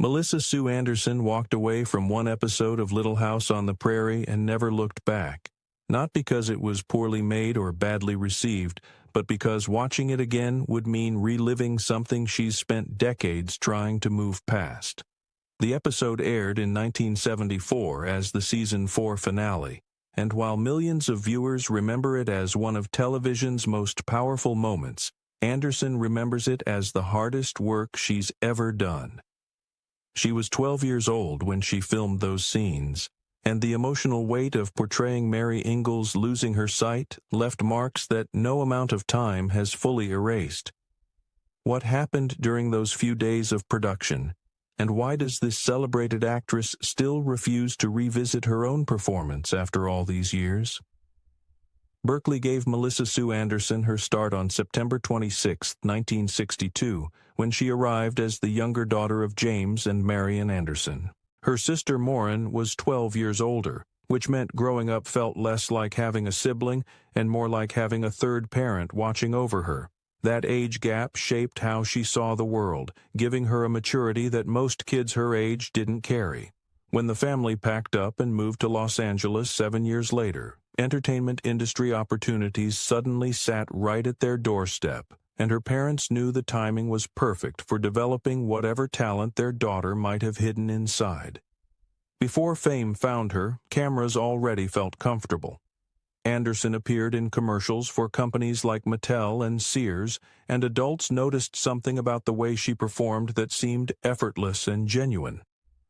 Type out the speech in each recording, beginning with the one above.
Melissa Sue Anderson walked away from one episode of Little House on the Prairie and never looked back. Not because it was poorly made or badly received, but because watching it again would mean reliving something she's spent decades trying to move past. The episode aired in 1974 as the season 4 finale, and while millions of viewers remember it as one of television's most powerful moments, Anderson remembers it as the hardest work she's ever done. She was 12 years old when she filmed those scenes, and the emotional weight of portraying Mary Ingalls losing her sight left marks that no amount of time has fully erased. What happened during those few days of production, and why does this celebrated actress still refuse to revisit her own performance after all these years? Berkeley gave Melissa Sue Anderson her start on September 26, 1962, when she arrived as the younger daughter of James and Marian Anderson. Her sister Maureen was 12 years older, which meant growing up felt less like having a sibling and more like having a third parent watching over her. That age gap shaped how she saw the world, giving her a maturity that most kids her age didn't carry. When the family packed up and moved to Los Angeles 7 years later, entertainment industry opportunities suddenly sat right at their doorstep, and her parents knew the timing was perfect for developing whatever talent their daughter might have hidden inside. Before fame found her, cameras already felt comfortable. Anderson appeared in commercials for companies like Mattel and Sears, and adults noticed something about the way she performed that seemed effortless and genuine.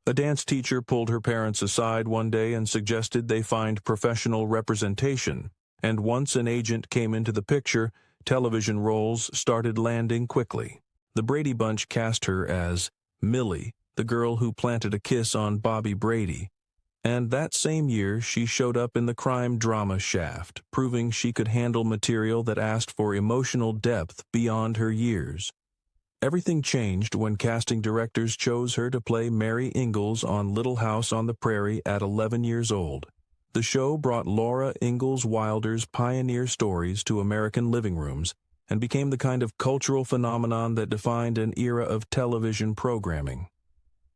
A dance teacher pulled her parents aside one day and suggested they find professional representation, and once an agent came into the picture, television roles started landing quickly. The Brady Bunch cast her as Millie, the girl who planted a kiss on Bobby Brady, and that same year she showed up in the crime drama Shaft, proving she could handle material that asked for emotional depth beyond her years. Everything changed when casting directors chose her to play Mary Ingalls on Little House on the Prairie at 11 years old. The show brought Laura Ingalls Wilder's pioneer stories to American living rooms and became the kind of cultural phenomenon that defined an era of television programming.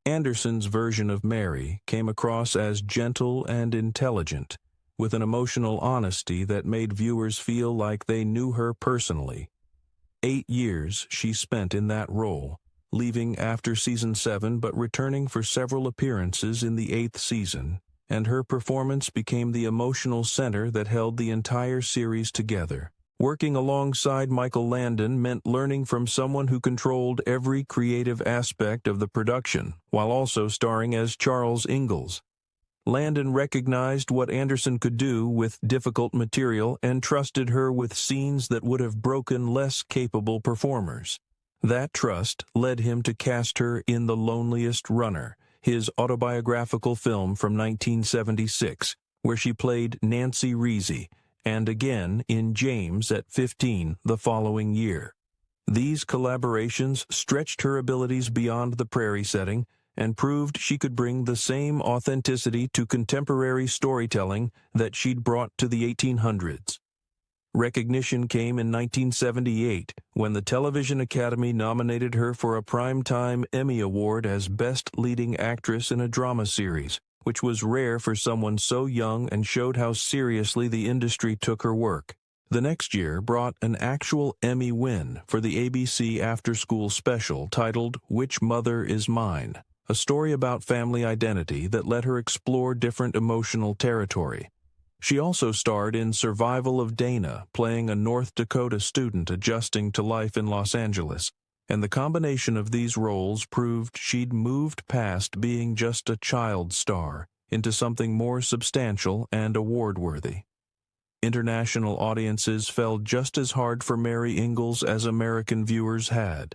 Anderson's version of Mary came across as gentle and intelligent, with an emotional honesty that made viewers feel like they knew her personally. 8 years she spent in that role, leaving after season 7 but returning for several appearances in the 8th season, and her performance became the emotional center that held the entire series together. Working alongside Michael Landon meant learning from someone who controlled every creative aspect of the production, while also starring as Charles Ingalls. Landon recognized what Anderson could do with difficult material and trusted her with scenes that would have broken less capable performers. That trust led him to cast her in The Loneliest Runner, his autobiographical film from 1976, where she played Nancy Reese, and again in James at 15 the following year. These collaborations stretched her abilities beyond the prairie setting and proved she could bring the same authenticity to contemporary storytelling that she'd brought to the 1800s. Recognition came in 1978 when the Television Academy nominated her for a Prime Time Emmy Award as Best Leading Actress in a Drama Series, which was rare for someone so young and showed how seriously the industry took her work. The next year brought an actual Emmy win for the ABC after-school special titled Which Mother Is Mine?, a story about family identity that let her explore different emotional territory. She also starred in Survival of Dana, playing a North Dakota student adjusting to life in Los Angeles, and the combination of these roles proved she'd moved past being just a child star into something more substantial and award-worthy. International audiences fell just as hard for Mary Ingalls as American viewers had.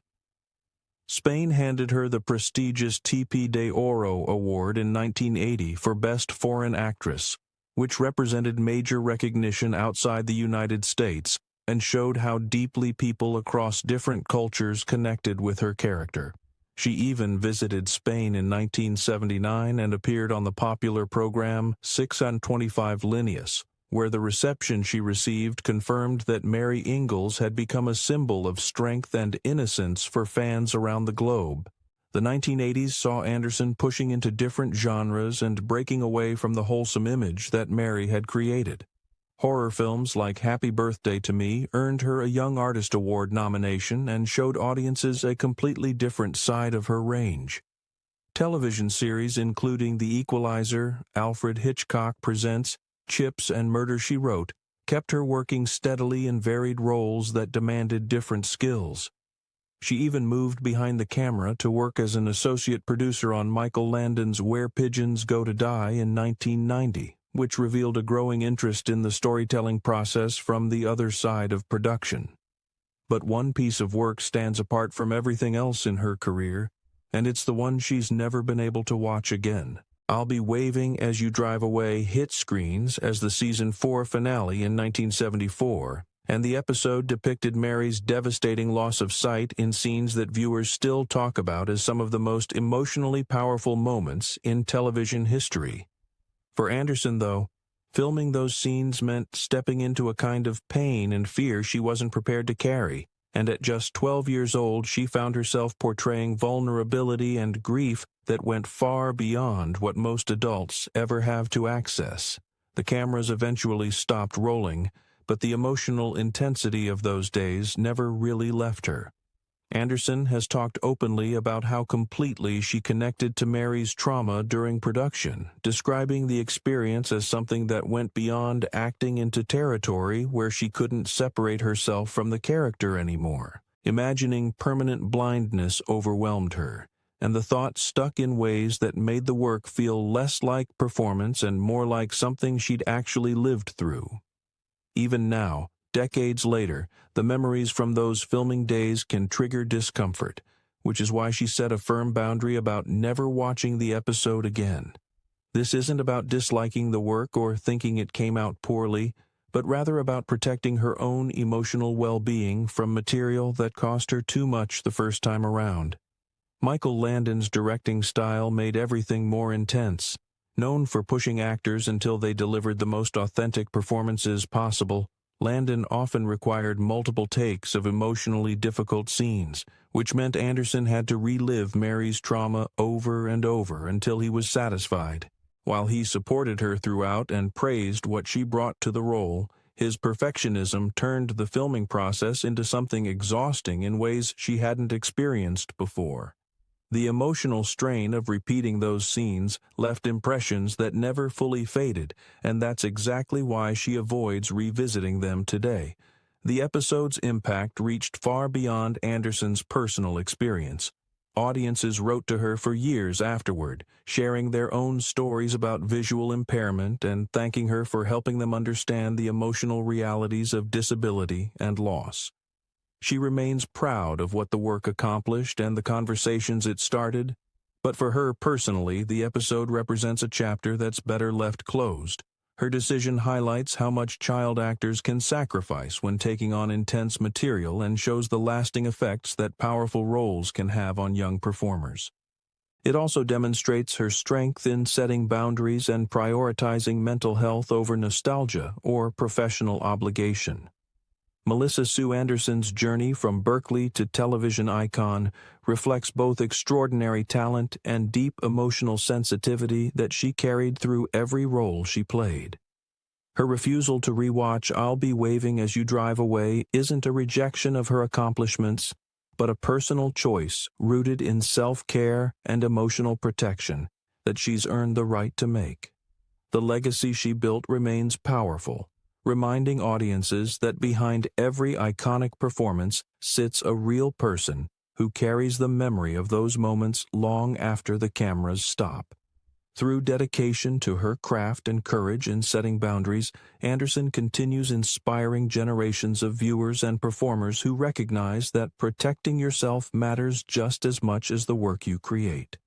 Spain handed her the prestigious Tp de Oro Award in 1980 for Best Foreign Actress, which represented major recognition outside the United States and showed how deeply people across different cultures connected with her character. She even visited Spain in 1979 and appeared on the popular program 625 Linnaeus, where the reception she received confirmed that Mary Ingalls had become a symbol of strength and innocence for fans around the globe. The 1980s saw Anderson pushing into different genres and breaking away from the wholesome image that Mary had created. Horror films like Happy Birthday to Me earned her a Young Artist Award nomination and showed audiences a completely different side of her range. Television series including The Equalizer, Alfred Hitchcock Presents, Chips, and Murder, She Wrote kept her working steadily in varied roles that demanded different skills. She even moved behind the camera to work as an associate producer on Michael Landon's Where Pigeons Go to Die in 1990, which revealed a growing interest in the storytelling process from the other side of production. But one piece of work stands apart from everything else in her career, and it's the one she's never been able to watch again. I'll Be Waving As You Drive Away hit screens as the season 4 finale in 1974, and the episode depicted Mary's devastating loss of sight in scenes that viewers still talk about as some of the most emotionally powerful moments in television history. For Anderson, though, filming those scenes meant stepping into a kind of pain and fear she wasn't prepared to carry, and at just 12 years old she found herself portraying vulnerability and grief that went far beyond what most adults ever have to access. The cameras eventually stopped rolling, but the emotional intensity of those days never really left her. Anderson has talked openly about how completely she connected to Mary's trauma during production, describing the experience as something that went beyond acting into territory where she couldn't separate herself from the character anymore. Imagining permanent blindness overwhelmed her, and the thought stuck in ways that made the work feel less like performance and more like something she'd actually lived through. Even now, decades later, the memories from those filming days can trigger discomfort, which is why she set a firm boundary about never watching the episode again. This isn't about disliking the work or thinking it came out poorly, but rather about protecting her own emotional well-being from material that cost her too much the first time around. Michael Landon's directing style made everything more intense. Known for pushing actors until they delivered the most authentic performances possible, Landon often required multiple takes of emotionally difficult scenes, which meant Anderson had to relive Mary's trauma over and over until he was satisfied. While he supported her throughout and praised what she brought to the role, his perfectionism turned the filming process into something exhausting in ways she hadn't experienced before. The emotional strain of repeating those scenes left impressions that never fully faded, and that's exactly why she avoids revisiting them today. The episode's impact reached far beyond Anderson's personal experience. Audiences wrote to her for years afterward, sharing their own stories about visual impairment and thanking her for helping them understand the emotional realities of disability and loss. She remains proud of what the work accomplished and the conversations it started, but for her personally, the episode represents a chapter that's better left closed. Her decision highlights how much child actors can sacrifice when taking on intense material and shows the lasting effects that powerful roles can have on young performers. It also demonstrates her strength in setting boundaries and prioritizing mental health over nostalgia or professional obligation. Melissa Sue Anderson's journey from Berkeley to television icon reflects both extraordinary talent and deep emotional sensitivity that she carried through every role she played. Her refusal to rewatch I'll Be Waving As You Drive Away isn't a rejection of her accomplishments, but a personal choice rooted in self-care and emotional protection that she's earned the right to make. The legacy she built remains powerful, reminding audiences that behind every iconic performance sits a real person who carries the memory of those moments long after the cameras stop. Through dedication to her craft and courage in setting boundaries, Anderson continues inspiring generations of viewers and performers who recognize that protecting yourself matters just as much as the work you create.